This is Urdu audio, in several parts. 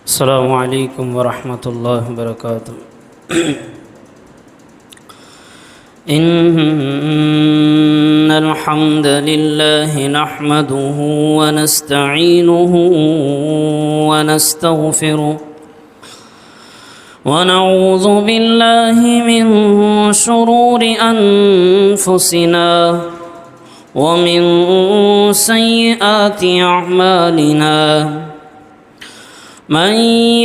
السلام علیکم ورحمۃ اللہ وبرکاتہ۔ إن الحمد لله نحمده ونستعينه ونستغفره ونعوذ بالله من شرور أنفسنا ومن سيئات أعمالنا، من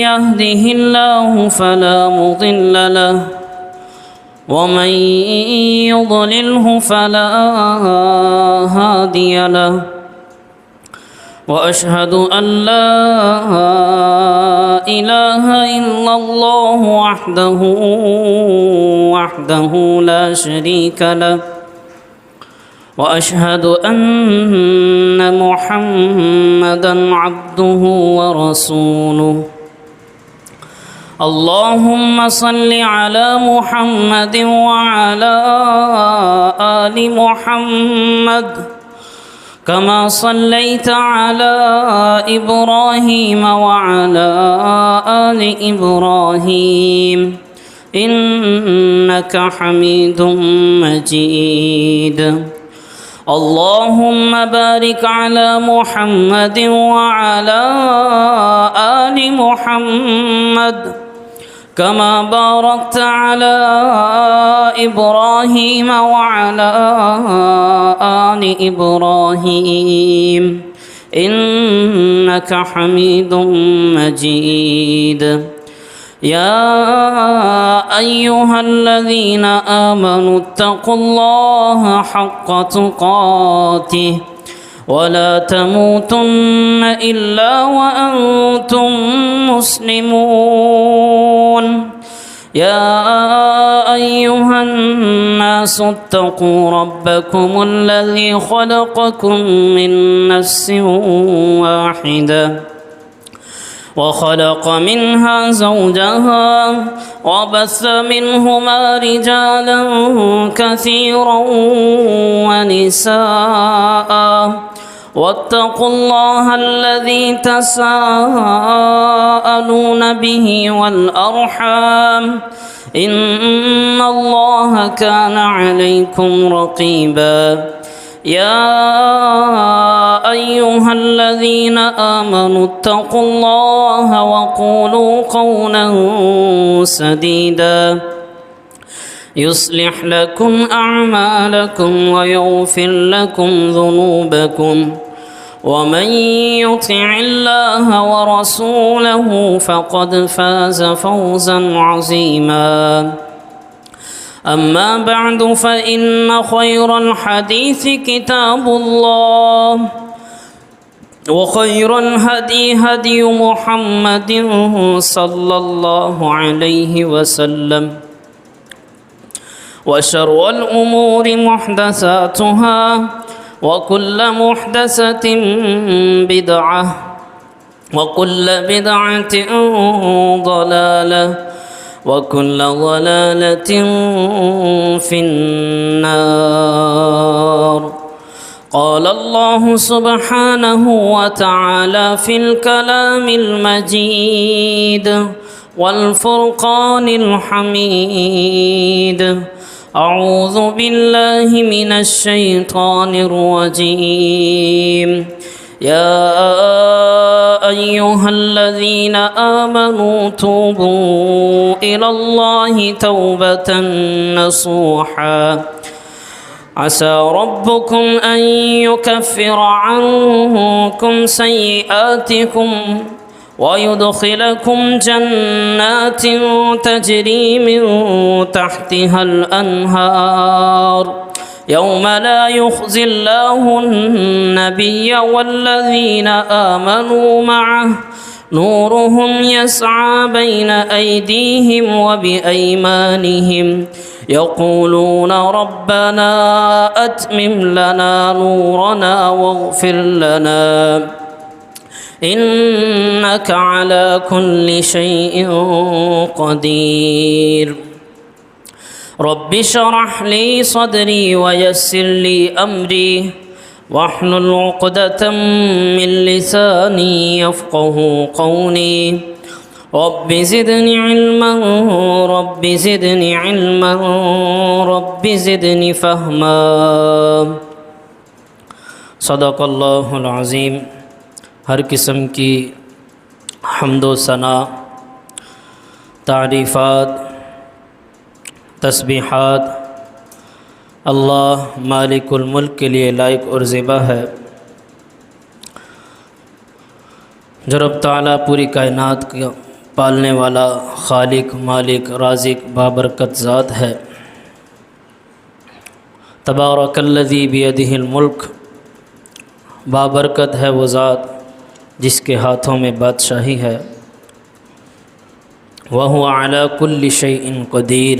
يهده الله فلا مضل له ومن يضلله فلا هادي له، وأشهد أن لا إله إلا الله وحده لا شريك له، وأشهد أن محمدًا عبده ورسوله۔ اللهم صل على محمد وعلى آل محمد كما صليت على إبراهيم وعلى آل إبراهيم إنك حميد مجيد۔ اللهم بارك على محمد وعلى آل محمد كما باركت على إبراهيم وعلى آل إبراهيم إنك حميد مجيد۔ يا أيها الذين آمنوا اتقوا الله حق تقاته ولا تموتن إلا وأنتم مسلمون۔ يا أيها الناس اتقوا ربكم الذي خلقكم من نفس واحدة وخلق منها زوجها وبث منهما رجالا كثيرا ونساء، واتقوا الله الذي تساءلون به والأرحام إن الله كان عليكم رقيبا۔ يا أيها الذين آمنوا اتقوا الله وقولوا قولا سديدا يصلح لكم أعمالكم ويغفر لكم ذنوبكم، ومن يطع الله ورسوله فقد فاز فوزا عظيما۔ أما بعد فإن خير الحديث كتاب الله، وخير الهدي هدي محمد صلى الله عليه وسلم، وشر الأمور محدثاتها وكل محدثة بدعة وكل بدعة ضلالة وكل ضلالة في النار۔ قال الله سبحانه وتعالى في الكلام المجيد والفرقان الحميد: أعوذ بالله من الشيطان الرجيم۔ يا أيها الذين آمنوا توبوا إلى الله توبة نصوحا، عسى ربكم أن يكفر عنكم سيئاتكم ويدخلكم جنات تجري من تحتها الأنهار يوم لا يخزي الله النبي والذين آمنوا معه نورهم يسعى بين أيديهم وبأيمانهم يقولون ربنا أتمم لنا نورنا واغفر لنا إنك على كل شيء قدير۔ رب اشرح لي صدري ويسر لي أمري واحلل عقدة من لساني يفقهوا قولي رب زدني علما رب زدني علما رب زدني فهما صدق اللہ العظیم۔ ہر قسم کی حمد و ثنا، تعریفات، تسبیحات اللہ مالک الملک کے لیے لائق اور زیبا ہے، جو رب تعالیٰ پوری کائنات کا پالنے والا خالق، مالک، رازق، بابرکت ذات ہے۔ تبارک الذی بیدہ الملک، بابرکت ہے وہ ذات جس کے ہاتھوں میں بادشاہی ہے۔ وَهُوَ عَلَى كُلِّ شَيْءٍ قدیر،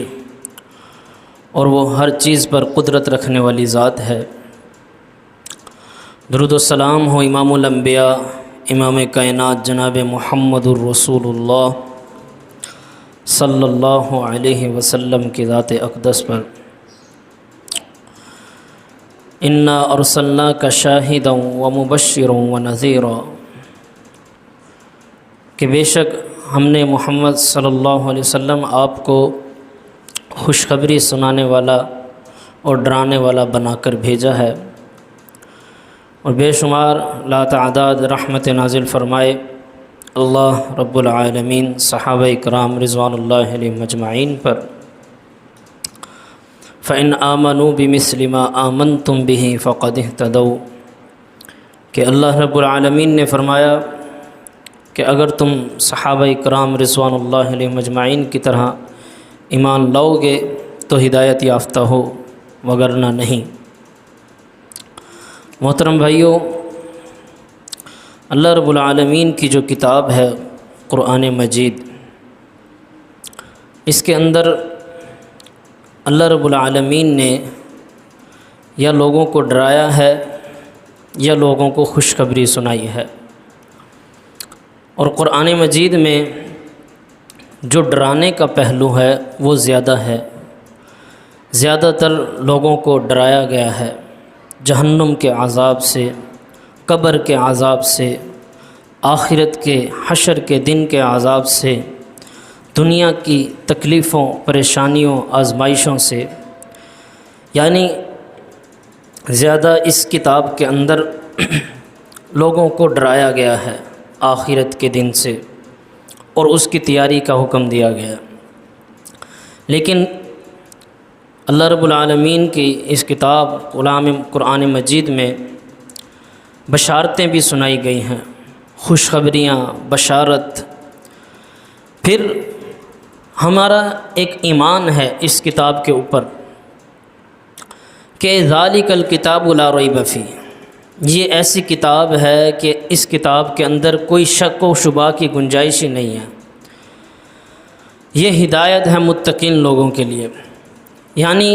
اور وہ ہر چیز پر قدرت رکھنے والی ذات ہے۔ درود و سلام ہو امام الانبیاء، امام کائنات جناب محمد الرسول اللہ صلی اللہ علیہ وسلم کی ذات اقدس پر۔ انا ارسلناک شاہدا ومبشرا ونذیرا، کہ بے شک ہم نے محمد صلی اللہ علیہ وسلم آپ کو خوشخبری سنانے والا اور ڈرانے والا بنا کر بھیجا ہے، اور بے شمار لا تعداد رحمت نازل فرمائے اللہ رب العالمین صحابہ اکرام رضوان اللہ علیہم مجمعین پر۔ فَإِنْ آمَنُوا بِمِثْلِ مَا آمَنْتُمْ بِهِ فَقَدِ اهْتَدَوْا، کہ اللہ رب العالمین نے فرمایا کہ اگر تم صحابہ اکرام رضوان اللہ علیہم مجمعین کی طرح ایمان لاؤ گے تو ہدایت یافتہ ہو، وگرنہ نہیں۔ محترم بھائیو، اللہ رب العالمین کی جو کتاب ہے قرآن مجید، اس کے اندر اللہ رب العالمین نے یا لوگوں کو ڈرایا ہے یا لوگوں کو خوشخبری سنائی ہے۔ اور قرآن مجید میں جو ڈرانے کا پہلو ہے وہ زیادہ ہے، زیادہ تر لوگوں کو ڈرایا گیا ہے جہنم کے عذاب سے، قبر کے عذاب سے، آخرت کے حشر کے دن کے عذاب سے، دنیا کی تکلیفوں، پریشانیوں، آزمائشوں سے۔ یعنی زیادہ اس کتاب کے اندر لوگوں کو ڈرایا گیا ہے آخرت کے دن سے، اور اس کی تیاری کا حکم دیا گیا۔ لیکن اللہ رب العالمین کی اس کتاب قرآن مجید میں بشارتیں بھی سنائی گئی ہیں، خوشخبریاں، بشارت۔ پھر ہمارا ایک ایمان ہے اس کتاب کے اوپر کہ ذالک الکتاب لا ریب فیہ، یہ ایسی کتاب ہے کہ اس کتاب کے اندر کوئی شک و شبہ کی گنجائش ہی نہیں ہے۔ یہ ہدایت ہے متقین لوگوں کے لیے۔ یعنی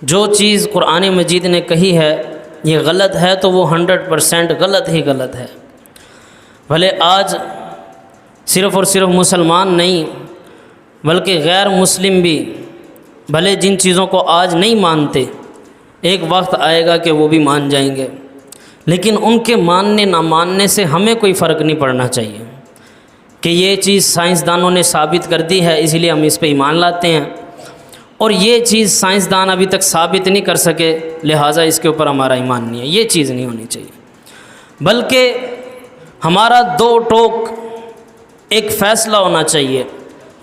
جو چیز قرآن مجید نے کہی ہے یہ غلط ہے تو وہ 100% غلط ہی غلط ہے۔ بھلے آج صرف اور صرف مسلمان نہیں بلکہ غیر مسلم بھی بھلے جن چیزوں کو آج نہیں مانتے، ایک وقت آئے گا کہ وہ بھی مان جائیں گے، لیکن ان کے ماننے نہ ماننے سے ہمیں کوئی فرق نہیں پڑنا چاہیے کہ یہ چیز سائنسدانوں نے ثابت کر دی ہے اس لیے ہم اس پہ ایمان لاتے ہیں، اور یہ چیز سائنسدان ابھی تک ثابت نہیں کر سکے لہٰذا اس کے اوپر ہمارا ایمان نہیں ہے۔ یہ چیز نہیں ہونی چاہیے، بلکہ ہمارا دو ٹوک ایک فیصلہ ہونا چاہیے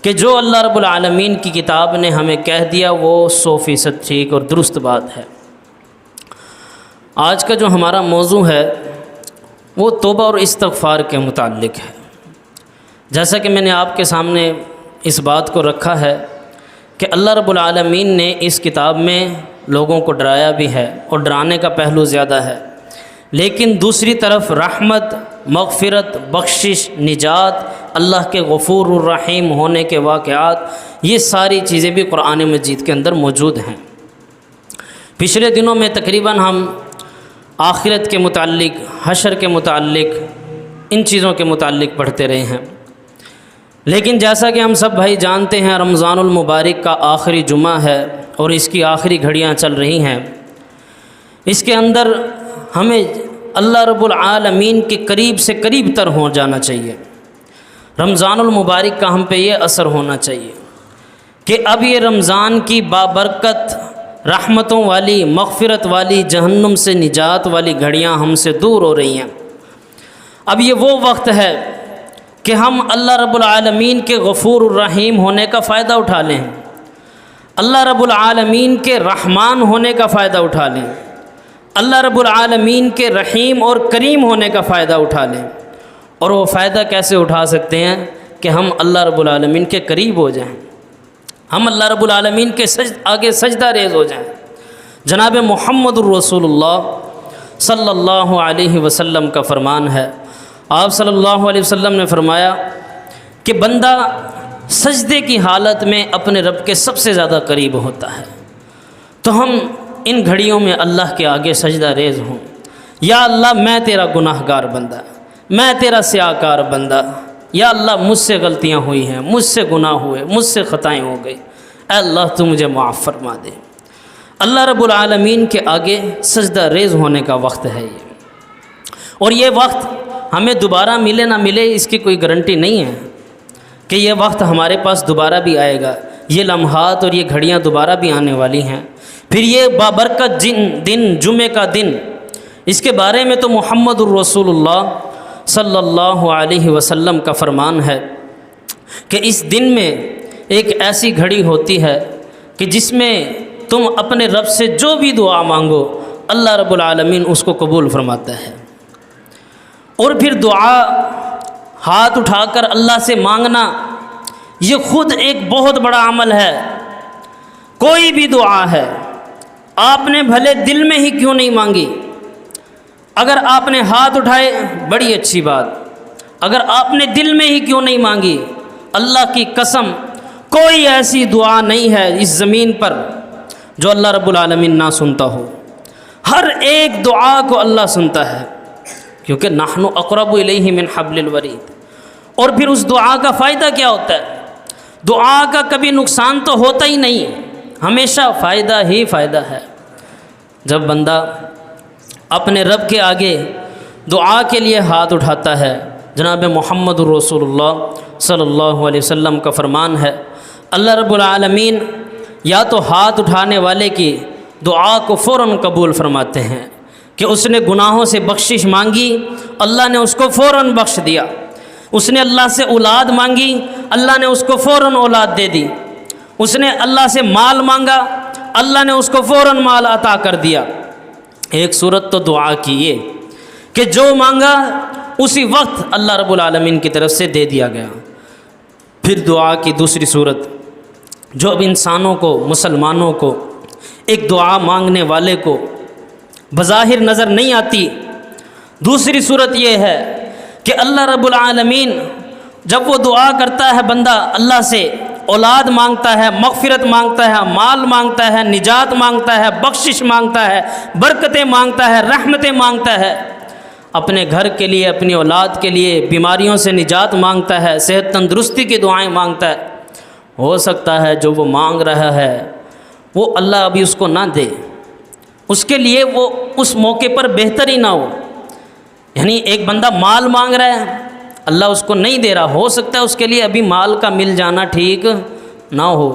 کہ جو اللہ رب العالمین کی کتاب نے ہمیں کہہ دیا وہ 100% ٹھیک اور درست بات ہے۔ آج کا جو ہمارا موضوع ہے وہ توبہ اور استغفار کے متعلق ہے۔ جیسا کہ میں نے آپ کے سامنے اس بات کو رکھا ہے کہ اللہ رب العالمین نے اس کتاب میں لوگوں کو ڈرایا بھی ہے اور ڈرانے کا پہلو زیادہ ہے، لیکن دوسری طرف رحمت، مغفرت، بخشش، نجات، اللہ کے غفور الرحیم ہونے کے واقعات، یہ ساری چیزیں بھی قرآن مجید کے اندر موجود ہیں۔ پچھلے دنوں میں تقریباً ہم آخرت کے متعلق، حشر کے متعلق، ان چیزوں کے متعلق پڑھتے رہے ہیں، لیکن جیسا کہ ہم سب بھائی جانتے ہیں رمضان المبارک کا آخری جمعہ ہے اور اس کی آخری گھڑیاں چل رہی ہیں۔ اس کے اندر ہمیں اللہ رب العالمین کے قریب سے قریب تر ہو جانا چاہیے۔ رمضان المبارک کا ہم پہ یہ اثر ہونا چاہیے کہ اب یہ رمضان کی بابرکت رحمتوں والی، مغفرت والی، جہنم سے نجات والی گھڑیاں ہم سے دور ہو رہی ہیں۔ اب یہ وہ وقت ہے کہ ہم اللہ رب العالمین کے غفور الرحیم ہونے کا فائدہ اٹھا لیں، اللہ رب العالمین کے رحمان ہونے کا فائدہ اٹھا لیں، اللہ رب العالمین کے رحیم اور کریم ہونے کا فائدہ اٹھا لیں۔ اور وہ فائدہ کیسے اٹھا سکتے ہیں کہ ہم اللہ رب العالمین کے قریب ہو جائیں، ہم اللہ رب العالمین کے آگے سجدہ ریز ہو جائیں۔ جناب محمد الرسول اللہ صلی اللہ علیہ وسلم کا فرمان ہے، آپ صلی اللہ علیہ وسلم نے فرمایا کہ بندہ سجدے کی حالت میں اپنے رب کے سب سے زیادہ قریب ہوتا ہے۔ تو ہم ان گھڑیوں میں اللہ کے آگے سجدہ ریز ہوں، یا اللہ میں تیرا گناہ گار بندہ، میں تیرا سیاہ کار بندہ، یا اللہ مجھ سے غلطیاں ہوئی ہیں، مجھ سے گناہ ہوئے، مجھ سے خطائیں ہو گئی، اے اللہ تو مجھے معاف فرما دے۔ اللہ رب العالمین کے آگے سجدہ ریز ہونے کا وقت ہے یہ، اور یہ وقت ہمیں دوبارہ ملے نہ ملے اس کی کوئی گارنٹی نہیں ہے کہ یہ وقت ہمارے پاس دوبارہ بھی آئے گا، یہ لمحات اور یہ گھڑیاں دوبارہ بھی آنے والی ہیں۔ پھر یہ بابرکت دن جمعے کا دن، اس کے بارے میں تو محمد الرسول اللہ صلی اللہ علیہ وسلم کا فرمان ہے کہ اس دن میں ایک ایسی گھڑی ہوتی ہے کہ جس میں تم اپنے رب سے جو بھی دعا مانگو اللہ رب العالمین اس کو قبول فرماتا ہے۔ اور پھر دعا ہاتھ اٹھا کر اللہ سے مانگنا یہ خود ایک بہت بڑا عمل ہے۔ کوئی بھی دعا ہے، آپ نے بھلے دل میں ہی کیوں نہیں مانگی، اگر آپ نے ہاتھ اٹھائے بڑی اچھی بات، اگر آپ نے دل میں ہی کیوں نہیں مانگی، اللہ کی قسم کوئی ایسی دعا نہیں ہے اس زمین پر جو اللہ رب العالمین نہ سنتا ہو۔ ہر ایک دعا کو اللہ سنتا ہے، کیونکہ نحن اقرب الیہ من حبل الورید۔ اور پھر اس دعا کا فائدہ کیا ہوتا ہے؟ دعا کا کبھی نقصان تو ہوتا ہی نہیں، ہمیشہ فائدہ ہی فائدہ ہے۔ جب بندہ اپنے رب کے آگے دعا کے لیے ہاتھ اٹھاتا ہے، جناب محمد الرسول اللہ صلی اللہ علیہ وسلم کا فرمان ہے، اللہ رب العالمین یا تو ہاتھ اٹھانے والے کی دعا کو فوراً قبول فرماتے ہیں کہ اس نے گناہوں سے بخشش مانگی، اللہ نے اس کو فوراً بخش دیا، اس نے اللہ سے اولاد مانگی، اللہ نے اس کو فوراً اولاد دے دی، اس نے اللہ سے مال مانگا، اللہ نے اس کو فوراً مال عطا کر دیا۔ ایک صورت تو دعا کی یہ کہ جو مانگا اسی وقت اللہ رب العالمین کی طرف سے دے دیا گیا۔ پھر دعا کی دوسری صورت جو اب انسانوں کو، مسلمانوں کو، ایک دعا مانگنے والے کو بظاہر نظر نہیں آتی، دوسری صورت یہ ہے کہ اللہ رب العالمین جب وہ دعا کرتا ہے، بندہ اللہ سے اولاد مانگتا ہے، مغفرت مانگتا ہے، مال مانگتا ہے، نجات مانگتا ہے، بخشش مانگتا ہے، برکتیں مانگتا ہے، رحمتیں مانگتا ہے، اپنے گھر کے لیے، اپنی اولاد کے لیے، بیماریوں سے نجات مانگتا ہے، صحت تندرستی کی دعائیں مانگتا ہے، ہو سکتا ہے جو وہ مانگ رہا ہے وہ اللہ ابھی اس کو نہ دے، اس کے لیے وہ اس موقع پر بہتر ہی نہ ہو۔ یعنی ایک بندہ مال مانگ رہا ہے، اللہ اس کو نہیں دے رہا، ہو سکتا ہے اس کے لیے ابھی مال کا مل جانا ٹھیک نہ ہو،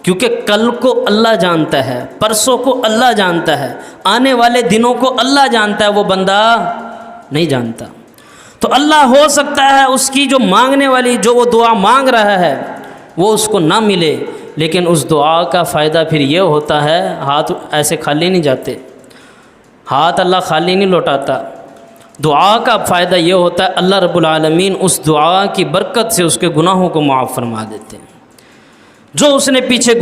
کیونکہ کل کو اللہ جانتا ہے، پرسوں کو اللہ جانتا ہے، آنے والے دنوں کو اللہ جانتا ہے، وہ بندہ نہیں جانتا۔ تو اللہ ہو سکتا ہے اس کی جو مانگنے والی جو وہ دعا مانگ رہا ہے وہ اس کو نہ ملے، لیکن اس دعا کا فائدہ پھر یہ ہوتا ہے، ہاتھ ایسے خالی نہیں جاتے، ہاتھ اللہ خالی نہیں لوٹاتا۔ دعا کا فائدہ یہ ہوتا ہے اللہ رب العالمین اس دعا کی برکت سے اس کے گناہوں کو معاف فرما دیتے ہیں، جو اس نے پیچھے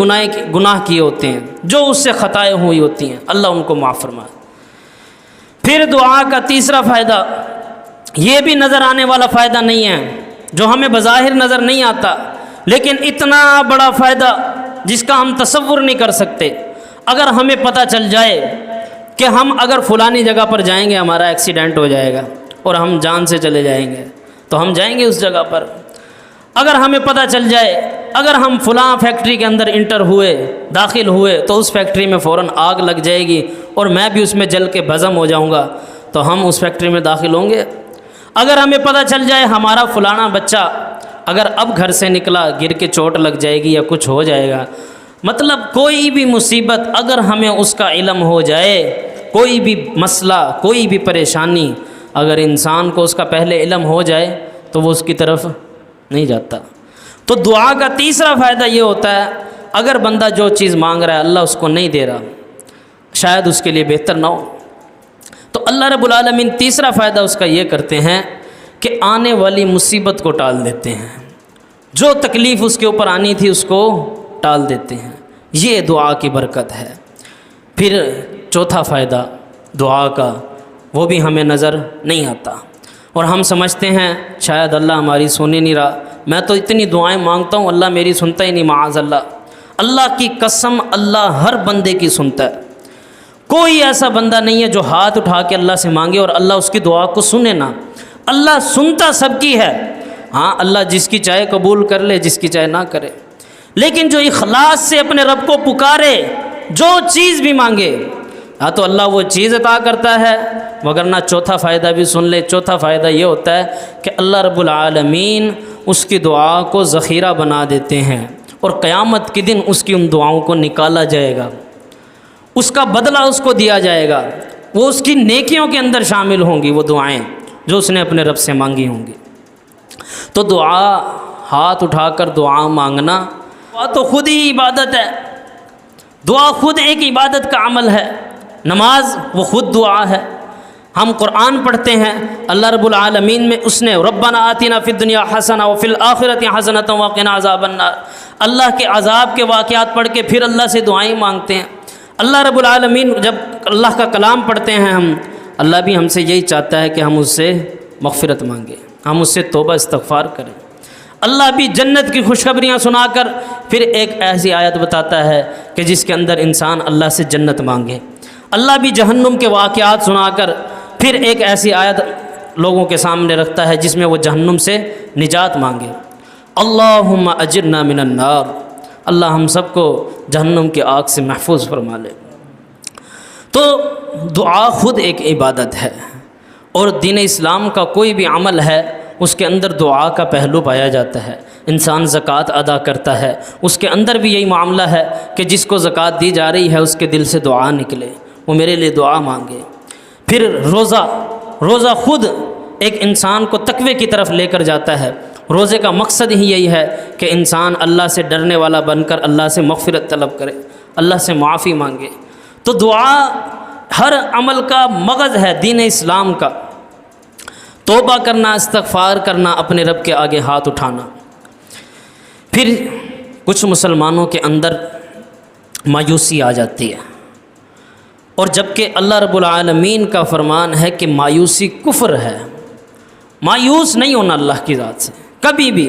گناہ کیے ہوتے ہیں، جو اس سے خطائیں ہوئی ہوتی ہیں، اللہ ان کو معاف فرما۔ پھر دعا کا تیسرا فائدہ یہ بھی نظر آنے والا فائدہ نہیں ہے، جو ہمیں بظاہر نظر نہیں آتا، لیکن اتنا بڑا فائدہ جس کا ہم تصور نہیں کر سکتے۔ اگر ہمیں پتہ چل جائے کہ ہم اگر فلانی جگہ پر جائیں گے ہمارا ایکسیڈنٹ ہو جائے گا اور ہم جان سے چلے جائیں گے، تو ہم جائیں گے اس جگہ پر۔ اگر ہمیں پتہ چل جائے اگر ہم فلاں فیکٹری کے اندر انٹر ہوئے، داخل ہوئے، تو اس فیکٹری میں فوراً آگ لگ جائے گی اور میں بھی اس میں جل کے بھسم ہو جاؤں گا، تو ہم اس فیکٹری میں داخل ہوں گے؟ اگر ہمیں پتہ چل جائے ہمارا فلانا بچہ اگر اب گھر سے نکلا گر کے چوٹ لگ جائے گی یا کچھ ہو جائے گا، مطلب کوئی بھی مصیبت اگر ہمیں اس کا علم ہو جائے، کوئی بھی مسئلہ، کوئی بھی پریشانی اگر انسان کو اس کا پہلے علم ہو جائے تو وہ اس کی طرف نہیں جاتا۔ تو دعا کا تیسرا فائدہ یہ ہوتا ہے، اگر بندہ جو چیز مانگ رہا ہے اللہ اس کو نہیں دے رہا، شاید اس کے لیے بہتر نہ ہو، تو اللہ رب العالمین تیسرا فائدہ اس کا یہ کرتے ہیں کہ آنے والی مصیبت کو ٹال دیتے ہیں، جو تکلیف اس کے اوپر آنی تھی اس کو ٹال دیتے ہیں۔ یہ دعا کی برکت ہے۔ پھر چوتھا فائدہ دعا کا، وہ بھی ہمیں نظر نہیں آتا اور ہم سمجھتے ہیں شاید اللہ ہماری سن ہی نہیں رہا، میں تو اتنی دعائیں مانگتا ہوں اللہ میری سنتا ہی نہیں، معاذ اللہ۔ اللہ کی قسم اللہ ہر بندے کی سنتا ہے، کوئی ایسا بندہ نہیں ہے جو ہاتھ اٹھا کے اللہ سے مانگے اور اللہ اس کی دعا کو سنے نہ۔ اللہ سنتا سب کی ہے، ہاں اللہ جس کی چاہے قبول کر لے، جس کی چاہے نہ کرے، لیکن جو اخلاص سے اپنے رب کو پکارے، جو چیز بھی مانگے، ہاں تو اللہ وہ چیز عطا کرتا ہے۔ وگرنہ چوتھا فائدہ بھی سن لے، چوتھا فائدہ یہ ہوتا ہے کہ اللہ رب العالمین اس کی دعا کو ذخیرہ بنا دیتے ہیں اور قیامت کے دن اس کی ان دعاؤں کو نکالا جائے گا، اس کا بدلہ اس کو دیا جائے گا، وہ اس کی نیکیوں کے اندر شامل ہوں گی وہ دعائیں جو اس نے اپنے رب سے مانگی ہوں گی۔ تو دعا، ہاتھ اٹھا کر دعا مانگنا، دعا تو خود ہی عبادت ہے، دعا خود ایک عبادت کا عمل ہے، نماز وہ خود دعا ہے۔ ہم قرآن پڑھتے ہیں، اللہ رب العالمین میں اس نے ربنا آتنا فی الدنیا حسنہ وفی الآخرۃ حسنۃ وقنا عذاب النار، اللہ کے عذاب کے واقعات پڑھ کے پھر اللہ سے دعائیں مانگتے ہیں۔ اللہ رب العالمین جب اللہ کا کلام پڑھتے ہیں ہم، اللہ بھی ہم سے یہی چاہتا ہے کہ ہم اس سے مغفرت مانگیں، ہم اس سے توبہ استغفار کریں۔ اللہ بھی جنت کی خوشخبریاں سنا کر پھر ایک ایسی آیت بتاتا ہے کہ جس کے اندر انسان اللہ سے جنت مانگے۔ اللہ بھی جہنم کے واقعات سنا کر پھر ایک ایسی آیت لوگوں کے سامنے رکھتا ہے جس میں وہ جہنم سے نجات مانگے۔ اللہم اجرنا من النار، اللہ ہم سب کو جہنم کی آگ سے محفوظ فرما لے۔ تو دعا خود ایک عبادت ہے، اور دین اسلام کا کوئی بھی عمل ہے اس کے اندر دعا کا پہلو پایا جاتا ہے۔ انسان زکوٰۃ ادا کرتا ہے، اس کے اندر بھی یہی معاملہ ہے کہ جس کو زکوٰۃ دی جا رہی ہے اس کے دل سے دعا نکلے، وہ میرے لیے دعا مانگے۔ پھر روزہ خود ایک انسان کو تقوی کی طرف لے کر جاتا ہے۔ روزے کا مقصد ہی یہی ہے کہ انسان اللہ سے ڈرنے والا بن کر اللہ سے مغفرت طلب کرے، اللہ سے معافی مانگے۔ تو دعا ہر عمل کا مغز ہے دین اسلام کا، توبہ کرنا، استغفار کرنا، اپنے رب کے آگے ہاتھ اٹھانا۔ پھر کچھ مسلمانوں کے اندر مایوسی آ جاتی ہے، اور جبکہ اللہ رب العالمین کا فرمان ہے کہ مایوسی کفر ہے، مایوس نہیں ہونا اللہ کی ذات سے کبھی بھی،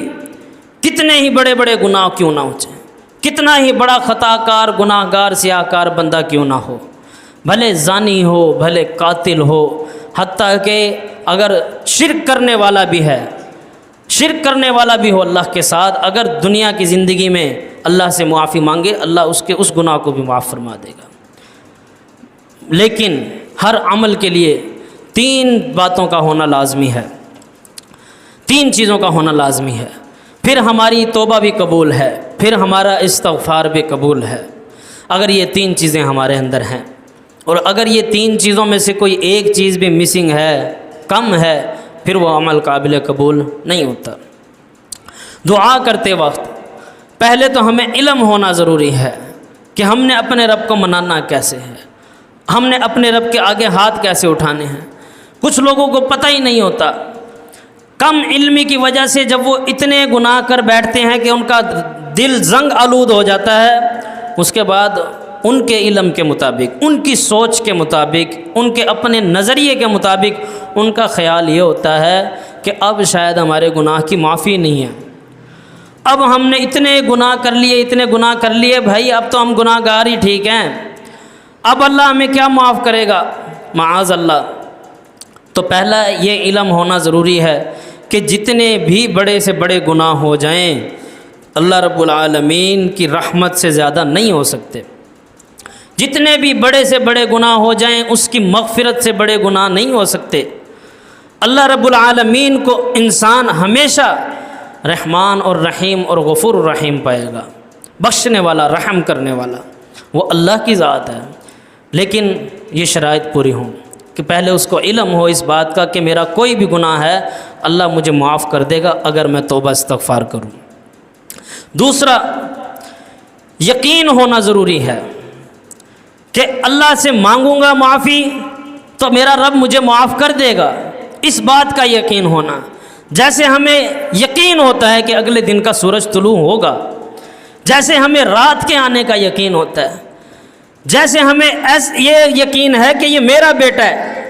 کتنے ہی بڑے بڑے گناہ کیوں نہ ہو جائیں، کتنا ہی بڑا خطا کار، گناہ گار، سیاہ کار بندہ کیوں نہ ہو، بھلے زانی ہو، بھلے قاتل ہو، حتیٰ کہ اگر شرک کرنے والا بھی ہے، شرک کرنے والا بھی ہو اللہ کے ساتھ، اگر دنیا کی زندگی میں اللہ سے معافی مانگے، اللہ اس گناہ کو بھی معاف فرما دے گا۔ لیکن ہر عمل کے لیے 3 باتوں کا ہونا لازمی ہے، 3 چیزوں کا ہونا لازمی ہے، پھر ہماری توبہ بھی قبول ہے، پھر ہمارا استغفار بھی قبول ہے، اگر یہ 3 چیزیں ہمارے اندر ہیں۔ اور اگر یہ 3 چیزوں میں سے کوئی ایک چیز بھی مسنگ ہے، کم ہے، پھر وہ عمل قابل قبول نہیں ہوتا۔ دعا کرتے وقت پہلے تو ہمیں علم ہونا ضروری ہے کہ ہم نے اپنے رب کو منانا کیسے ہے، ہم نے اپنے رب کے آگے ہاتھ کیسے اٹھانے ہیں۔ کچھ لوگوں کو پتہ ہی نہیں ہوتا، کم علمی کی وجہ سے جب وہ اتنے گناہ کر بیٹھتے ہیں کہ ان کا دل زنگ آلود ہو جاتا ہے، اس کے بعد ان کے علم کے مطابق، ان کی سوچ کے مطابق، ان کے اپنے نظریے کے مطابق ان کا خیال یہ ہوتا ہے کہ اب شاید ہمارے گناہ کی معافی نہیں ہے، اب ہم نے اتنے گناہ کر لیے بھائی، اب تو ہم گناہ گار ہی ٹھیک ہیں، اب اللہ ہمیں کیا معاف کرے گا، معاذ اللہ۔ تو پہلا یہ علم ہونا ضروری ہے کہ جتنے بھی بڑے سے بڑے گناہ ہو جائیں اللہ رب العالمین کی رحمت سے زیادہ نہیں ہو سکتے، جتنے بھی بڑے سے بڑے گناہ ہو جائیں اس کی مغفرت سے بڑے گناہ نہیں ہو سکتے۔ اللہ رب العالمین کو انسان ہمیشہ رحمان اور رحیم اور غفور الرحیم پائے گا، بخشنے والا، رحم کرنے والا، وہ اللہ کی ذات ہے۔ لیکن یہ شرائط پوری ہوں کہ پہلے اس کو علم ہو اس بات کا کہ میرا کوئی بھی گناہ ہے اللہ مجھے معاف کر دے گا اگر میں توبہ استغفار کروں۔ دوسرا، یقین ہونا ضروری ہے کہ اللہ سے مانگوں گا معافی تو میرا رب مجھے معاف کر دے گا، اس بات کا یقین ہونا۔ جیسے ہمیں یقین ہوتا ہے کہ اگلے دن کا سورج طلوع ہوگا، جیسے ہمیں رات کے آنے کا یقین ہوتا ہے، جیسے ہمیں یہ یقین ہے کہ یہ میرا بیٹا ہے،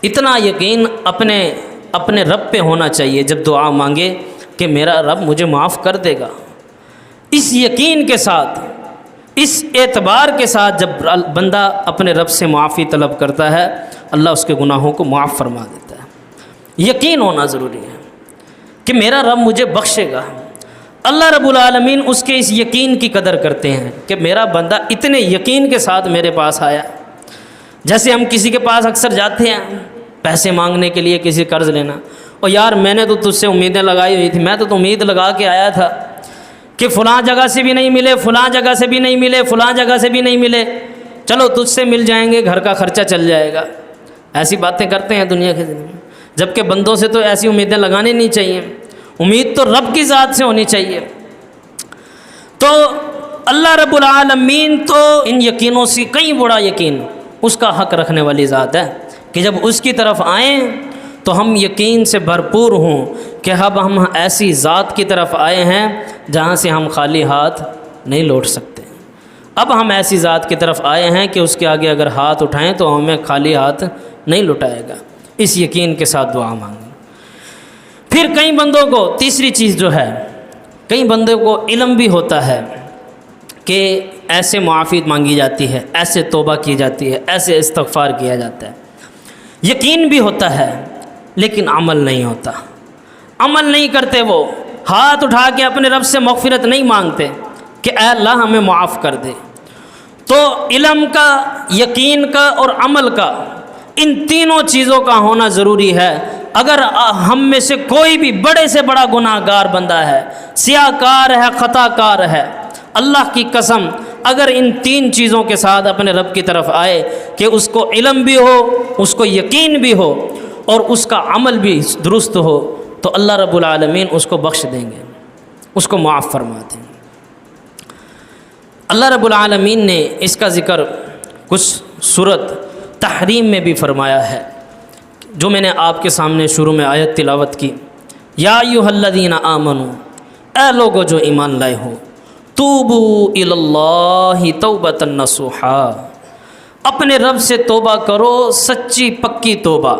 اتنا یقین اپنے رب پہ ہونا چاہیے جب دعا مانگے کہ میرا رب مجھے معاف کر دے گا۔ اس یقین کے ساتھ، اس اعتبار کے ساتھ جب بندہ اپنے رب سے معافی طلب کرتا ہے اللہ اس کے گناہوں کو معاف فرما دیتا ہے۔ یقین ہونا ضروری ہے کہ میرا رب مجھے بخشے گا۔ اللہ رب العالمین اس کے اس یقین کی قدر کرتے ہیں کہ میرا بندہ اتنے یقین کے ساتھ میرے پاس آیا۔ جیسے ہم کسی کے پاس اکثر جاتے ہیں پیسے مانگنے کے لیے، کسی قرض لینا، اور یار میں نے تو تجھ سے امیدیں لگائی ہوئی تھی، میں تو امید لگا کے آیا تھا کہ فلاں جگہ سے بھی نہیں ملے، فلاں جگہ سے بھی نہیں ملے، فلاں جگہ سے بھی نہیں ملے، چلو تجھ سے مل جائیں گے، گھر کا خرچہ چل جائے گا۔ ایسی باتیں کرتے ہیں دنیا کے زندگی میں، جبکہ بندوں سے تو ایسی امیدیں لگانی نہیں چاہیے، امید تو رب کی ذات سے ہونی چاہیے۔ تو اللہ رب العالمین تو ان یقینوں سے کئی بڑا یقین، اس کا حق رکھنے والی ذات ہے کہ جب اس کی طرف آئیں تو ہم یقین سے بھرپور ہوں کہ اب ہم ایسی ذات کی طرف آئے ہیں جہاں سے ہم خالی ہاتھ نہیں لوٹ سکتے۔ اب ہم ایسی ذات کی طرف آئے ہیں کہ اس کے آگے اگر ہاتھ اٹھائیں تو ہمیں خالی ہاتھ نہیں لٹائے گا۔ اس یقین کے ساتھ دعا مانگیں۔ پھر کئی بندوں کو تیسری چیز جو ہے، کئی بندوں کو علم بھی ہوتا ہے کہ ایسے معافی مانگی جاتی ہے، ایسے توبہ کی جاتی ہے، ایسے استغفار کیا جاتا ہے، یقین بھی ہوتا ہے لیکن عمل نہیں ہوتا، عمل نہیں کرتے، وہ ہاتھ اٹھا کے اپنے رب سے مغفرت نہیں مانگتے کہ اے اللہ ہمیں معاف کر دے۔ تو علم کا، یقین کا اور عمل کا، ان تینوں چیزوں کا ہونا ضروری ہے۔ اگر ہم میں سے کوئی بھی بڑے سے بڑا گناہ گار بندہ ہے، سیاہ کار ہے، خطا کار ہے، اللہ کی قسم اگر ان تین چیزوں کے ساتھ اپنے رب کی طرف آئے کہ اس کو علم بھی ہو، اس کو یقین بھی ہو اور اس کا عمل بھی درست ہو، تو اللہ رب العالمین اس کو بخش دیں گے، اس کو معاف فرما دیں گے۔ اللہ رب العالمین نے اس کا ذکر کچھ سورۃ تحریم میں بھی فرمایا ہے، جو میں نے آپ کے سامنے شروع میں آیت تلاوت کی، یا ایھا الذین آمنوا، اے لوگو جو ایمان لائے ہو، توبو الی اللہ توبۃ نصوحا، اپنے رب سے توبہ کرو سچی پکی توبہ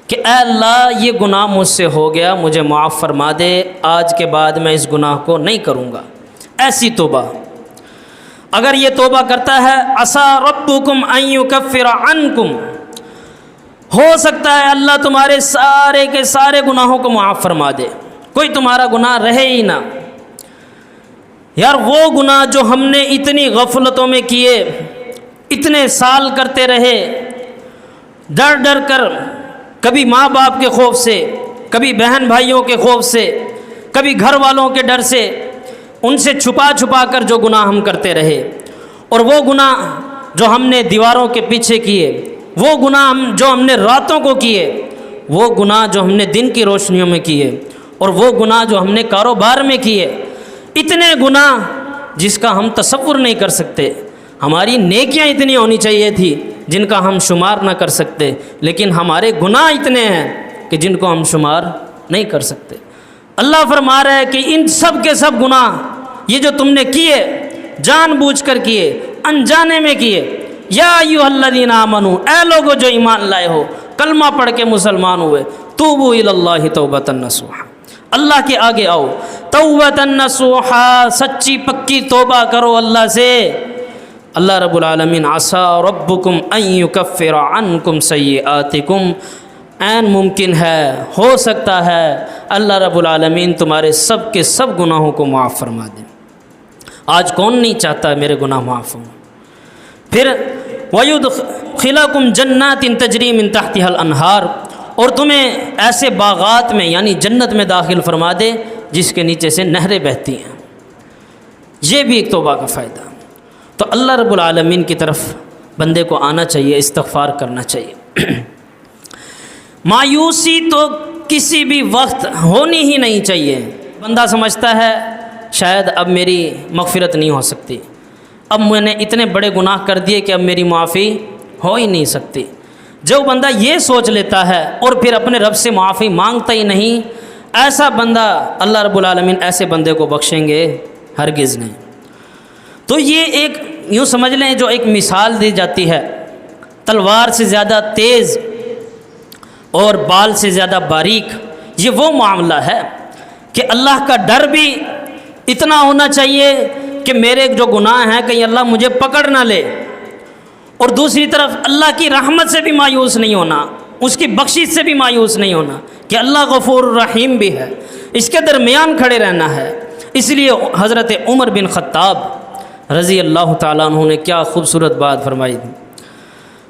کہ اے اللہ یہ گناہ مجھ سے ہو گیا، مجھے معاف فرما دے، آج کے بعد میں اس گناہ کو نہیں کروں گا، ایسی توبہ۔ اگر یہ توبہ کرتا ہے عسیٰ ربکم ان یکفر عنکم، ہو سکتا ہے اللہ تمہارے سارے کے سارے گناہوں کو معاف فرما دے، کوئی تمہارا گناہ رہے ہی نہ۔ یار وہ گناہ جو ہم نے اتنی غفلتوں میں کیے، اتنے سال کرتے رہے، ڈر ڈر کر، کبھی ماں باپ کے خوف سے، کبھی بہن بھائیوں کے خوف سے، کبھی گھر والوں کے ڈر سے، ان سے چھپا چھپا کر جو گناہ ہم کرتے رہے، اور وہ گناہ جو ہم نے دیواروں کے پیچھے کیے، وہ گناہ جو ہم نے راتوں کو کیے، وہ گناہ جو ہم نے دن کی روشنیوں میں کیے، اور وہ گناہ جو ہم نے کاروبار میں کیے، اتنے گناہ جس کا ہم تصور نہیں کر سکتے۔ ہماری نیکیاں اتنی ہونی چاہیے تھی جن کا ہم شمار نہ کر سکتے، لیکن ہمارے گناہ اتنے ہیں کہ جن کو ہم شمار نہیں کر سکتے۔ اللہ فرما رہا ہے کہ ان سب کے سب گناہ یہ جو تم نے کیے، جان بوجھ کر کیے، انجانے میں کیے، یا ایھا الذین آمنوا، اے لوگو جو ایمان لائے ہو، کلمہ پڑھ کے مسلمان ہوئے، توبوا الی اللہ توبۃ نصوحا، اللہ کے آگے آؤ، توبۃ نصوحا، سچی پکی توبہ کرو اللہ سے۔ اللہ رب العالمین عسیٰ ربکم ان یکفر عنکم سیئاتکم، عین ممکن ہے، ہو سکتا ہے اللہ رب العالمین تمہارے سب کے سب گناہوں کو معاف فرما دے۔ آج کون نہیں چاہتا میرے گناہ معاف ہوں؟ پھر وَيُدْخِلَكُمْ جَنَّاتٍ تَجْرِي مِن تَحْتِهَا الْأَنْهَارُ، اور تمہیں ایسے باغات میں یعنی جنت میں داخل فرما دے جس کے نیچے سے نہریں بہتی ہیں۔ یہ بھی ایک توبہ کا فائدہ۔ تو اللہ رب العالمین کی طرف بندے کو آنا چاہیے، استغفار کرنا چاہیے۔ مایوسی تو کسی بھی وقت ہونی ہی نہیں چاہیے۔ بندہ سمجھتا ہے شاید اب میری مغفرت نہیں ہو سکتی، اب میں نے اتنے بڑے گناہ کر دیے کہ اب میری معافی ہو ہی نہیں سکتی۔ جو بندہ یہ سوچ لیتا ہے اور پھر اپنے رب سے معافی مانگتا ہی نہیں، ایسا بندہ اللہ رب العالمین ایسے بندے کو بخشیں گے ہرگز نہیں۔ تو یہ ایک یوں سمجھ لیں جو ایک مثال دی جاتی ہے، تلوار سے زیادہ تیز اور بال سے زیادہ باریک، یہ وہ معاملہ ہے کہ اللہ کا ڈر بھی اتنا ہونا چاہیے کہ میرے جو گناہ ہیں کہیں اللہ مجھے پکڑ نہ لے، اور دوسری طرف اللہ کی رحمت سے بھی مایوس نہیں ہونا، اس کی بخشش سے بھی مایوس نہیں ہونا کہ اللہ غفور الرحیم بھی ہے، اس کے درمیان کھڑے رہنا ہے۔ اس لیے حضرت عمر بن خطاب رضی اللہ تعالیٰ عنہ نے کیا خوبصورت بات فرمائی تھی،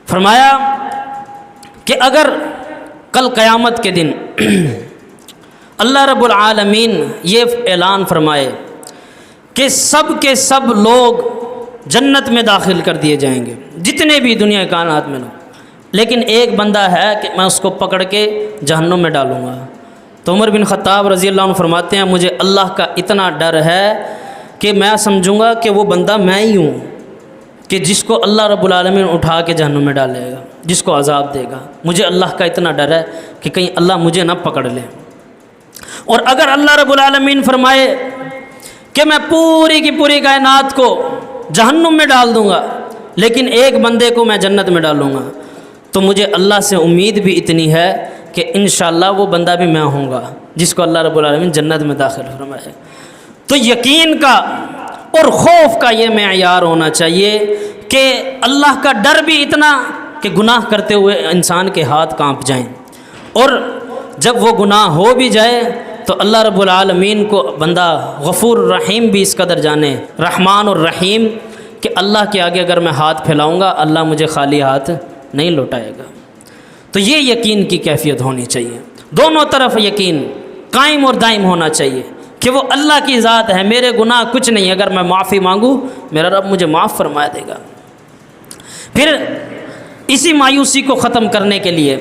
فرمایا کہ اگر کل قیامت کے دن اللہ رب العالمین یہ اعلان فرمائے کہ سب کے سب لوگ جنت میں داخل کر دیے جائیں گے، جتنے بھی دنیا کائنات میں لوگ، لیکن ایک بندہ ہے کہ میں اس کو پکڑ کے جہنم میں ڈالوں گا، تو عمر بن خطاب رضی اللہ عنہ فرماتے ہیں مجھے اللہ کا اتنا ڈر ہے کہ میں سمجھوں گا کہ وہ بندہ میں ہی ہوں کہ جس کو اللہ رب العالمین اٹھا کے جہنم میں ڈالے گا، جس کو عذاب دے گا۔ مجھے اللہ کا اتنا ڈر ہے کہ کہیں اللہ مجھے نہ پکڑ لے۔ اور اگر اللہ رب العالمین فرمائے کہ میں پوری کی پوری کائنات کو جہنم میں ڈال دوں گا لیکن ایک بندے کو میں جنت میں ڈالوں گا، تو مجھے اللہ سے امید بھی اتنی ہے کہ انشاءاللہ وہ بندہ بھی میں ہوں گا جس کو اللہ رب العالمین جنت میں داخل فرمائے۔ تو یقین کا اور خوف کا یہ معیار ہونا چاہیے کہ اللہ کا ڈر بھی اتنا کہ گناہ کرتے ہوئے انسان کے ہاتھ کانپ جائیں، اور جب وہ گناہ ہو بھی جائے تو اللہ رب العالمین کو بندہ غفور الرحیم بھی اس قدر جانے، رحمان اور رحیم، کہ اللہ کے آگے اگر میں ہاتھ پھیلاؤں گا اللہ مجھے خالی ہاتھ نہیں لوٹائے گا۔ تو یہ یقین کی کیفیت ہونی چاہیے، دونوں طرف یقین قائم اور دائم ہونا چاہیے کہ وہ اللہ کی ذات ہے، میرے گناہ کچھ نہیں، اگر میں معافی مانگوں میرا رب مجھے معاف فرما دے گا۔ پھر اسی مایوسی کو ختم کرنے کے لیے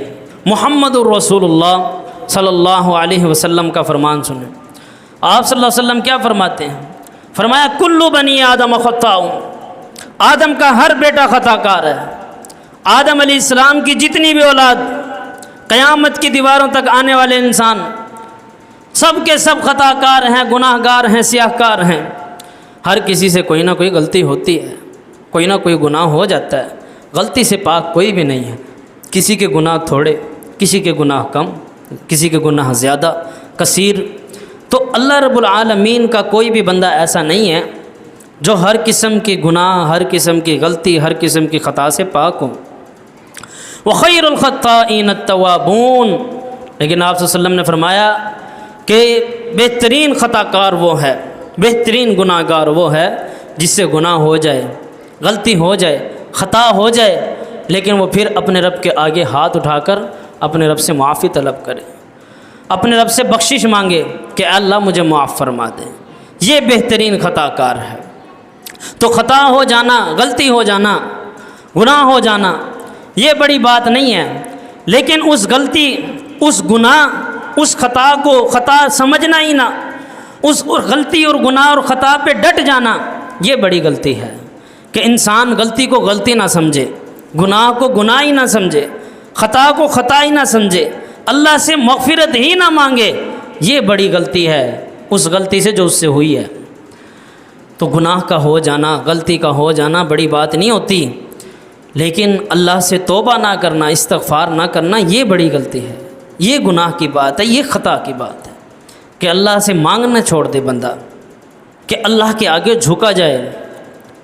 محمد الرسول اللہ صلی اللہ علیہ وسلم کا فرمان سنیں۔ آپ صلی اللہ علیہ وسلم کیا فرماتے ہیں؟ فرمایا کلو بنی آدم خطاء، آدم کا ہر بیٹا خطا کار ہے۔ آدم علیہ السلام کی جتنی بھی اولاد، قیامت کی دیواروں تک آنے والے انسان، سب کے سب خطا کار ہیں، گناہ گار ہیں، سیاہ کار ہیں۔ ہر کسی سے کوئی نہ کوئی غلطی ہوتی ہے، کوئی نہ کوئی گناہ ہو جاتا ہے، غلطی سے پاک کوئی بھی نہیں ہے۔ کسی کے گناہ تھوڑے، کسی کے گناہ کم، کسی کے گناہ زیادہ کثیر۔ تو اللہ رب العالمین کا کوئی بھی بندہ ایسا نہیں ہے جو ہر قسم کی گناہ، ہر قسم کی غلطی، ہر قسم کی خطا سے پاک ہو۔ وَخَيْرُ الْخَطَّائِينَ التَّوَّابُونَ، لیکن آپ صلی اللہ علیہ وسلم نے فرمایا کہ بہترین خطا کار وہ ہے، بہترین گناہ گار وہ ہے جس سے گناہ ہو جائے، غلطی ہو جائے، خطا ہو جائے، لیکن وہ پھر اپنے رب کے آگے ہاتھ اٹھا کر اپنے رب سے معافی طلب کرے، اپنے رب سے بخشش مانگے کہ اے اللہ مجھے معاف فرما دے۔ یہ بہترین خطا کار ہے۔ تو خطا ہو جانا، غلطی ہو جانا، گناہ ہو جانا یہ بڑی بات نہیں ہے، لیکن اس غلطی، اس گناہ، اس خطا کو خطا سمجھنا ہی نہ، اس غلطی اور گناہ اور خطا پہ ڈٹ جانا یہ بڑی غلطی ہے، کہ انسان غلطی کو غلطی نہ سمجھے، گناہ کو گناہ ہی نہ سمجھے، خطا کو خطا ہی نہ سمجھے، اللہ سے مغفرت ہی نہ مانگے، یہ بڑی غلطی ہے اس غلطی سے جو اس سے ہوئی ہے۔ تو گناہ کا ہو جانا، غلطی کا ہو جانا بڑی بات نہیں ہوتی، لیکن اللہ سے توبہ نہ کرنا، استغفار نہ کرنا یہ بڑی غلطی ہے، یہ گناہ کی بات ہے، یہ خطا کی بات ہے کہ اللہ سے مانگنا چھوڑ دے بندہ، کہ اللہ کے آگے جھکا جائے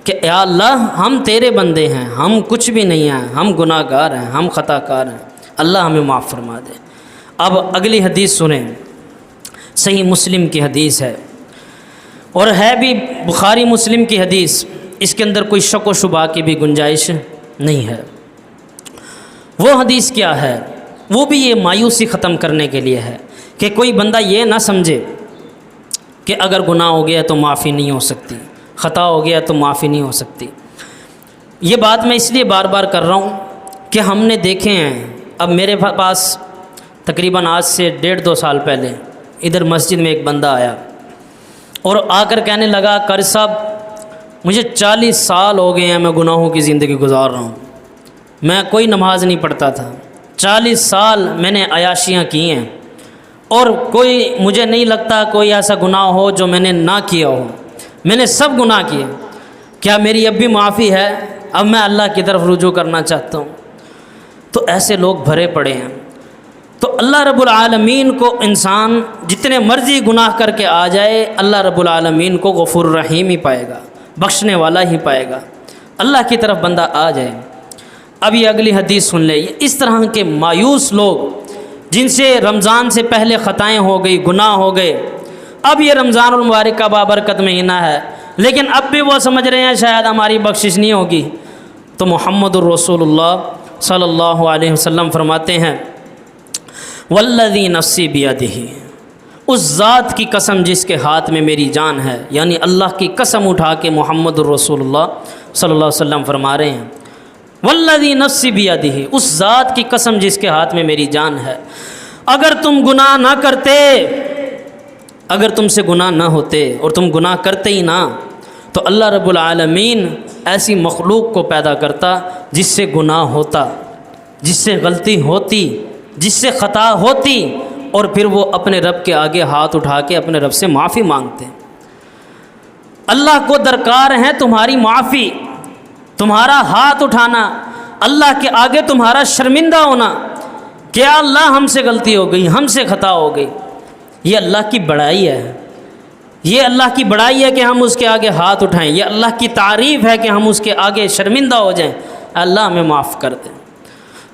کہ یا اللہ ہم تیرے بندے ہیں، ہم کچھ بھی نہیں ہیں، ہم گناہ گار ہیں، ہم خطا کار ہیں، اللہ ہمیں معاف فرما دے۔ اب اگلی حدیث سنیں، صحیح مسلم کی حدیث ہے، اور ہے بھی بخاری مسلم کی حدیث۔ اس کے اندر کوئی شک و شبہ کی بھی گنجائش نہیں ہے۔ وہ حدیث کیا ہے؟ وہ بھی یہ مایوسی ختم کرنے کے لیے ہے کہ کوئی بندہ یہ نہ سمجھے کہ اگر گناہ ہو گیا تو معافی نہیں ہو سکتی، خطا ہو گیا تو معافی نہیں ہو سکتی۔ یہ بات میں اس لیے بار بار کر رہا ہوں کہ ہم نے دیکھے ہیں، اب میرے پاس تقریباً آج سے 1.5-2 سال پہلے ادھر مسجد میں ایک بندہ آیا اور آ کر کہنے لگا قاری صاحب مجھے 40 سال ہو گئے ہیں میں گناہوں کی زندگی گزار رہا ہوں، میں کوئی نماز نہیں پڑھتا تھا، 40 سال میں نے عیاشیاں کی ہیں اور کوئی مجھے نہیں لگتا کوئی ایسا گناہ ہو جو میں نے نہ کیا ہو، میں نے سب گناہ کیے، کیا میری اب بھی معافی ہے؟ اب میں اللہ کی طرف رجوع کرنا چاہتا ہوں۔ تو ایسے لوگ بھرے پڑے ہیں۔ تو اللہ رب العالمین کو انسان جتنے مرضی گناہ کر کے آ جائے، اللہ رب العالمین کو غفور رحیم ہی پائے گا، بخشنے والا ہی پائے گا، اللہ کی طرف بندہ آ جائے۔ اب یہ اگلی حدیث سن لے، اس طرح کے مایوس لوگ جن سے رمضان سے پہلے خطائیں ہو گئی، گناہ ہو گئے، اب یہ رمضان المبارک کا بابرکت مہینہ ہے لیکن اب بھی وہ سمجھ رہے ہیں شاید ہماری بخشش نہیں ہوگی، تو محمد الرسول اللہ صلی اللہ علیہ وسلم فرماتے ہیں والذی نفسی بیدہ، اس ذات کی قسم جس کے ہاتھ میں میری جان ہے، یعنی اللہ کی قسم اٹھا کے محمد الرسول اللہ صلی اللہ علیہ وسلم فرما رہے ہیں والذی نفسی بیدہ، اس ذات کی قسم جس کے ہاتھ میں میری جان ہے، اگر تم گناہ نہ کرتے، اگر تم سے گناہ نہ ہوتے اور تم گناہ کرتے ہی نہ، تو اللہ رب العالمین ایسی مخلوق کو پیدا کرتا جس سے گناہ ہوتا، جس سے غلطی ہوتی، جس سے خطا ہوتی، اور پھر وہ اپنے رب کے آگے ہاتھ اٹھا کے اپنے رب سے معافی مانگتے۔ اللہ کو درکار ہے تمہاری معافی، تمہارا ہاتھ اٹھانا، اللہ کے آگے تمہارا شرمندہ ہونا کہ یا اللہ ہم سے غلطی ہو گئی، ہم سے خطا ہو گئی۔ یہ اللہ کی بڑائی ہے، یہ اللہ کی بڑائی ہے کہ ہم اس کے آگے ہاتھ اٹھائیں، یہ اللہ کی تعریف ہے کہ ہم اس کے آگے شرمندہ ہو جائیں، اللہ ہمیں معاف کر دیں۔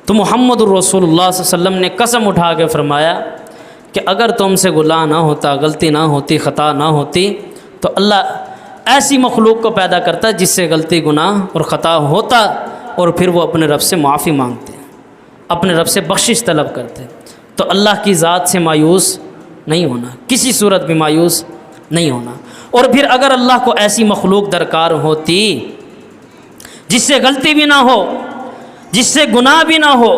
تو محمد الرسول اللہ صلی اللہ علیہ وسلم نے قسم اٹھا کے فرمایا کہ اگر تم سے گناہ نہ ہوتا، غلطی نہ ہوتی، خطا نہ ہوتی، تو اللہ ایسی مخلوق کو پیدا کرتا جس سے غلطی، گناہ اور خطا ہوتا، اور پھر وہ اپنے رب سے معافی مانگتے، اپنے رب سے بخشش طلب کرتے۔ تو اللہ کی ذات سے مایوس نہیں ہونا، کسی صورت بھی مایوس نہیں ہونا۔ اور پھر اگر اللہ کو ایسی مخلوق درکار ہوتی جس سے غلطی بھی نہ ہو، جس سے گناہ بھی نہ ہو،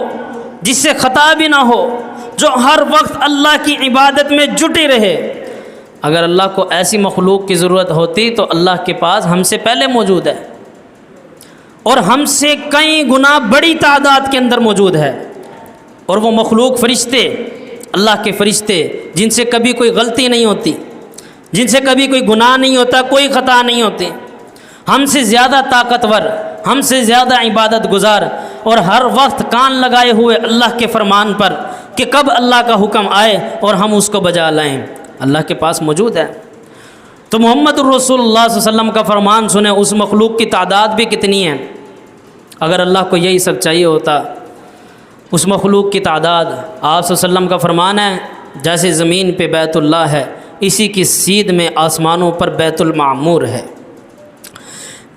جس سے خطا بھی نہ ہو، جو ہر وقت اللہ کی عبادت میں جٹی رہے، اگر اللہ کو ایسی مخلوق کی ضرورت ہوتی تو اللہ کے پاس ہم سے پہلے موجود ہے، اور ہم سے کئی گنا بڑی تعداد کے اندر موجود ہے۔ اور وہ مخلوق فرشتے، اللہ کے فرشتے جن سے کبھی کوئی غلطی نہیں ہوتی، جن سے کبھی کوئی گناہ نہیں ہوتا، کوئی خطا نہیں ہوتی، ہم سے زیادہ طاقتور، ہم سے زیادہ عبادت گزار، اور ہر وقت کان لگائے ہوئے اللہ کے فرمان پر کہ کب اللہ کا حکم آئے اور ہم اس کو بجا لائیں، اللہ کے پاس موجود ہے۔ تو محمد الرسول اللہ صلی اللہ علیہ وسلم کا فرمان سنیں، اس مخلوق کی تعداد بھی کتنی ہے۔ اگر اللہ کو یہی سب چاہیے ہوتا، اس مخلوق کی تعداد، آپ صلی اللہ علیہ وسلم کا فرمان ہے جیسے زمین پہ بیت اللہ ہے، اسی کی سید میں آسمانوں پر بیت المعمور ہے۔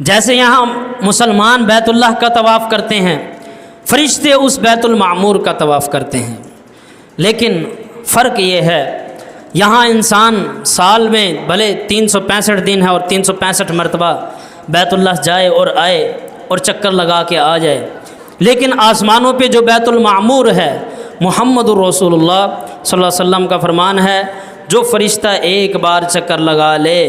جیسے یہاں مسلمان بیت اللہ کا طواف کرتے ہیں، فرشتے اس بیت المعمور کا طواف کرتے ہیں، لیکن فرق یہ ہے یہاں انسان سال میں بھلے 365 دن ہے اور 365 مرتبہ بیت اللہ جائے اور آئے اور چکر لگا کے آ جائے، لیکن آسمانوں پہ جو بیت المعمور ہے، محمد الرسول اللہ صلی اللہ علیہ وسلم کا فرمان ہے جو فرشتہ ایک بار چکر لگا لے،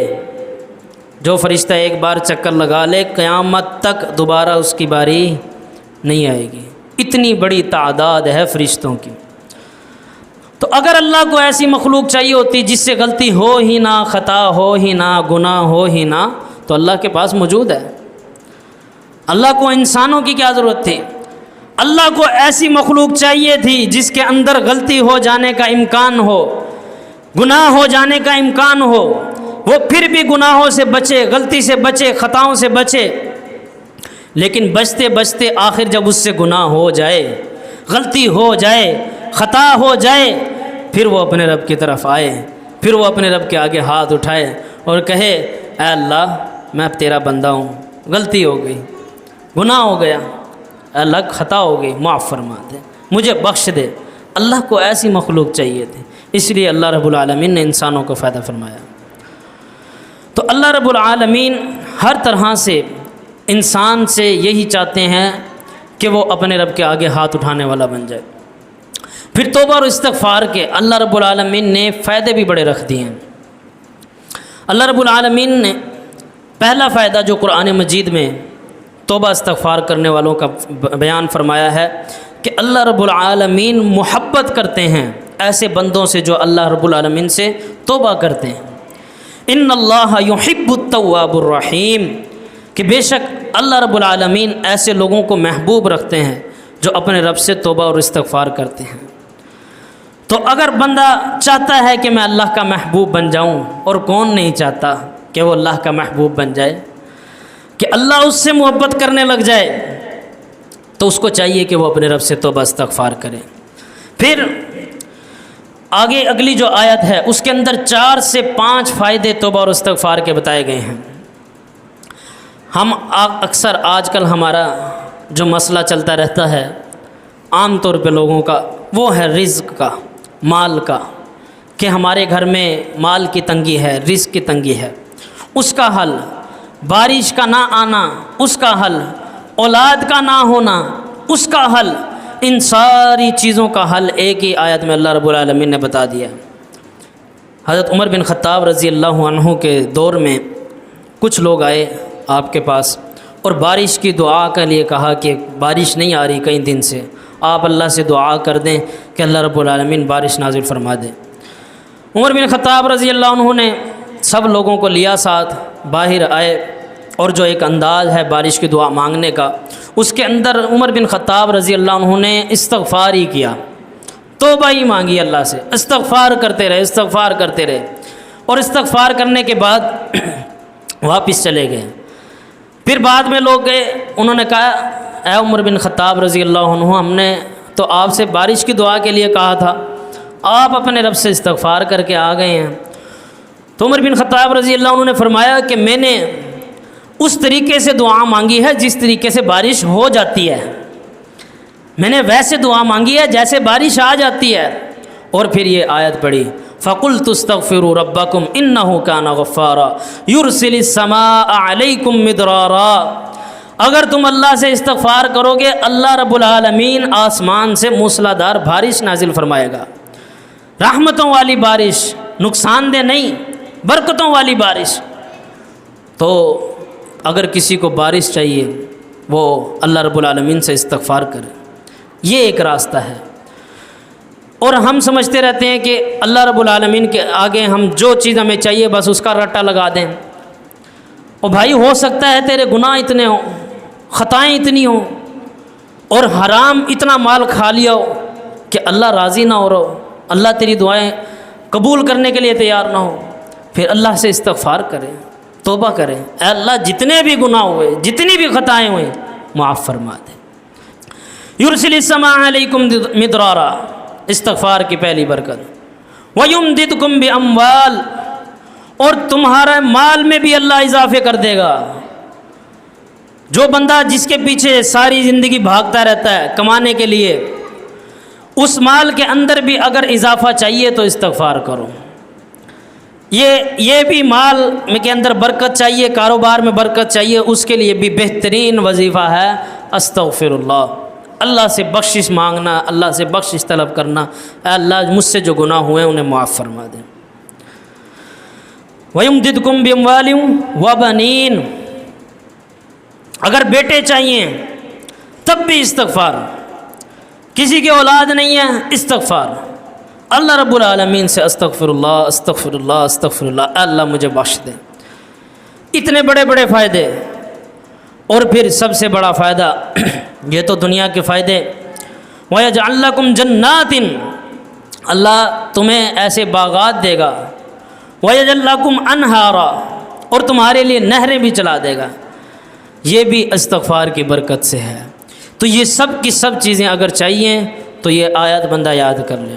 جو فرشتہ ایک بار چکر لگا لے، قیامت تک دوبارہ اس کی باری نہیں آئے گی۔ اتنی بڑی تعداد ہے فرشتوں کی۔ تو اگر اللہ کو ایسی مخلوق چاہیے ہوتی جس سے غلطی ہو ہی نہ، خطا ہو ہی نہ، گناہ ہو ہی نہ، تو اللہ کے پاس موجود ہے۔ اللہ کو انسانوں کی کیا ضرورت تھی؟ اللہ کو ایسی مخلوق چاہیے تھی جس کے اندر غلطی ہو جانے کا امکان ہو، گناہ ہو جانے کا امکان ہو، وہ پھر بھی گناہوں سے بچے، غلطی سے بچے، خطاؤں سے بچے، لیکن بچتے بچتے آخر جب اس سے گناہ ہو جائے، غلطی ہو جائے، خطا ہو جائے، پھر وہ اپنے رب کی طرف آئے، پھر وہ اپنے رب کے آگے ہاتھ اٹھائے اور کہے اے اللہ میں اب تیرا بندہ ہوں، غلطی ہو گئی، گناہ ہو گیا، اللہ خطا ہو گئی، معاف فرما دے، مجھے بخش دے۔ اللہ کو ایسی مخلوق چاہیے تھی، اس لیے اللہ رب العالمین نے انسانوں کو فائدہ فرمایا۔ تو اللہ رب العالمین ہر طرح سے انسان سے یہی چاہتے ہیں کہ وہ اپنے رب کے آگے ہاتھ اٹھانے والا بن جائے۔ پھر توبہ اور استغفار کے اللہ رب العالمین نے فائدے بھی بڑے رکھ دیے ہیں۔ اللہ رب العالمین نے پہلا فائدہ جو قرآن مجید میں توبہ استغفار کرنے والوں کا بیان فرمایا ہے کہ اللہ رب العالمین محبت کرتے ہیں ایسے بندوں سے جو اللہ رب العالمین سے توبہ کرتے ہیں۔ ان اللہ یحب التواب الرحیم، کہ بے شک اللہ رب العالمین ایسے لوگوں کو محبوب رکھتے ہیں جو اپنے رب سے توبہ اور استغفار کرتے ہیں۔ تو اگر بندہ چاہتا ہے کہ میں اللہ کا محبوب بن جاؤں، اور کون نہیں چاہتا کہ وہ اللہ کا محبوب بن جائے، کہ اللہ اس سے محبت کرنے لگ جائے، تو اس کو چاہیے کہ وہ اپنے رب سے توبہ استغفار کرے۔ پھر آگے اگلی جو آیت ہے اس کے اندر 4 سے 5 فائدے توبہ اور استغفار کے بتائے گئے ہیں۔ ہم اکثر آج کل ہمارا جو مسئلہ چلتا رہتا ہے عام طور پہ لوگوں کا، وہ ہے رزق کا، مال کا، کہ ہمارے گھر میں مال کی تنگی ہے، رزق کی تنگی ہے، اس کا حل بارش کا نہ آنا، اس کا حل اولاد کا نہ ہونا، اس کا حل، ان ساری چیزوں کا حل ایک ہی آیت میں اللہ رب العالمین نے بتا دیا۔ حضرت عمر بن خطاب رضی اللہ عنہ کے دور میں کچھ لوگ آئے آپ کے پاس اور بارش کی دعا کے لیے کہا کہ بارش نہیں آ رہی کئی دن سے، آپ اللہ سے دعا کر دیں کہ اللہ رب العالمین بارش نازل فرما دے۔ عمر بن خطاب رضی اللہ عنہ نے سب لوگوں کو لیا ساتھ، باہر آئے، اور جو ایک انداز ہے بارش کی دعا مانگنے کا، اس کے اندر عمر بن خطاب رضی اللہ عنہ نے استغفار ہی کیا، توبہ ہی مانگی اللہ سے، استغفار کرتے رہے، استغفار کرتے رہے، اور استغفار کرنے کے بعد واپس چلے گئے۔ پھر بعد میں لوگ گئے، انہوں نے کہا اے عمر بن خطاب رضی اللہ عنہ، ہم نے تو آپ سے بارش کی دعا کے لیے کہا تھا، آپ اپنے رب سے استغفار کر کے آ گئے ہیں۔ تو عمر بن خطاب رضی اللہ عنہ نے فرمایا کہ میں نے اس طریقے سے دعا مانگی ہے جس طریقے سے بارش ہو جاتی ہے، میں نے ویسے دعا مانگی ہے جیسے بارش آ جاتی ہے۔ اور پھر یہ آیت پڑھی فَقُلْتُ اسْتَغْفِرُوا رَبَّكُمْ إِنَّهُ كَانَ غَفَّارًا يُرْسِلِ السَّمَاءَ عَلَيْكُمْ مِدْرَارًا، اگر تم اللہ سے استغفار کرو گے اللہ رب العالمین آسمان سے موسلادھار بارش نازل فرمائے گا، رحمتوں والی بارش، نقصان دہ نہیں، برکتوں والی بارش۔ تو اگر کسی کو بارش چاہیے وہ اللہ رب العالمین سے استغفار کرے، یہ ایک راستہ ہے۔ اور ہم سمجھتے رہتے ہیں کہ اللہ رب العالمین کے آگے ہم جو چیز ہمیں چاہیے بس اس کا رٹا لگا دیں، اور بھائی ہو سکتا ہے تیرے گناہ اتنے ہوں، خطائیں اتنی ہوں، اور حرام اتنا مال کھا لیا ہو کہ اللہ راضی نہ ہو رہا ہو، اللہ تیری دعائیں قبول کرنے کے لیے تیار نہ ہو، پھر اللہ سے استغفار کرے، توبہ کرے، اے اللہ جتنے بھی گناہ ہوئے، جتنی بھی خطائیں ہوئیں معاف فرما دے۔ یرسل السماء علیکم مدرارا، استغفار کی پہلی برکت، وَيُمْدِدْكُمْ بِأَمْوَالٍ، اور تمہارے مال میں بھی اللہ اضافے کر دے گا۔ جو بندہ جس کے پیچھے ساری زندگی بھاگتا رہتا ہے کمانے کے لیے، اس مال کے اندر بھی اگر اضافہ چاہیے تو استغفار کرو۔ یہ بھی مال کے اندر برکت چاہیے، کاروبار میں برکت چاہیے، اس کے لیے بھی بہترین وظیفہ ہے استغفر اللہ، اللہ سے بخشش مانگنا، اللہ سے بخشش طلب کرنا، اے اللہ مجھ سے جو گناہ ہوئے انہیں معاف فرما دیں۔ وَيُمْدِدْكُمْ بِأَمْوَالٍ وَبَنِينَ، اگر بیٹے چاہیے تب بھی استغفار، کسی کی اولاد نہیں ہے استغفار، اللہ رب العالمین سے استغفر اللہ استغفر اللہ استغفر اللہ، اے اللہ مجھے بخش دے۔ اتنے بڑے بڑے فائدے، اور پھر سب سے بڑا فائدہ یہ تو دنیا کے فائدے، وَيَجْعَلْ لَكُمْ جَنَّاتٍ، اللہ تمہیں ایسے باغات دے گا، وَيَجْعَلْ لَكُمْ أَنْهَارًا، اور تمہارے لیے نہریں بھی چلا دے گا، یہ بھی استغفار کی برکت سے ہے۔ تو یہ سب کی سب چیزیں اگر چاہیے تو یہ آیت بندہ یاد کر لے۔